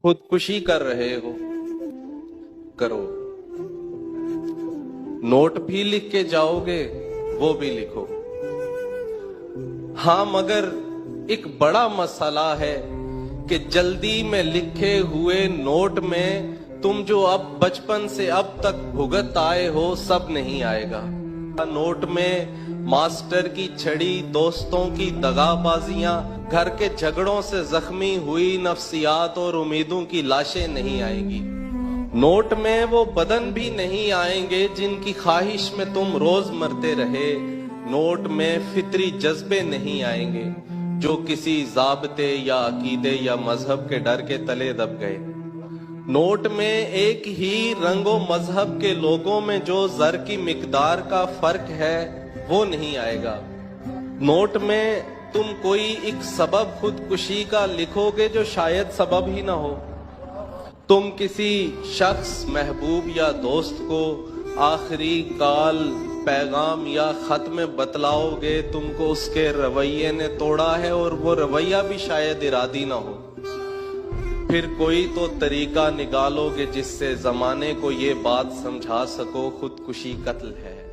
खुदकुशी कर रहे हो, करो। नोट भी लिख के जाओगे, वो भी लिखो। हाँ, मगर एक बड़ा मसला है कि जल्दी में लिखे हुए नोट में तुम जो अब बचपन से अब तक भुगत आए हो, सब नहीं आएगा। नोट में मास्टर की छड़ी, दोस्तों की दगाबाजियां, घर के झगड़ों से जख्मी हुई नफ्सियात और उम्मीदों की लाशें नहीं आएगी। नोट में वो बदन भी नहीं आएंगे जिनकी ख्वाहिश में तुम रोज मरते रहे। नोट में फितरी जज्बे नहीं आएंगे जो किसी ज़ाब्ते या अकीदे या मजहब के डर के तले दब गए। नोट में एक ही रंगो मजहब के लोगों में जो जर की मिकदार का फर्क है, वो नहीं आएगा। नोट में तुम कोई एक सबब खुदकुशी का लिखोगे जो शायद सबब ही ना हो। तुम किसी शख्स, महबूब या दोस्त को आखिरी काल, पैगाम या खत में बतलाओगे तुमको उसके रवैये ने तोड़ा है, और वो रवैया भी शायद इरादी ना हो। फिर कोई तो तरीका निकालोगे जिससे जमाने को ये बात समझा सको खुदकुशी कत्ल है।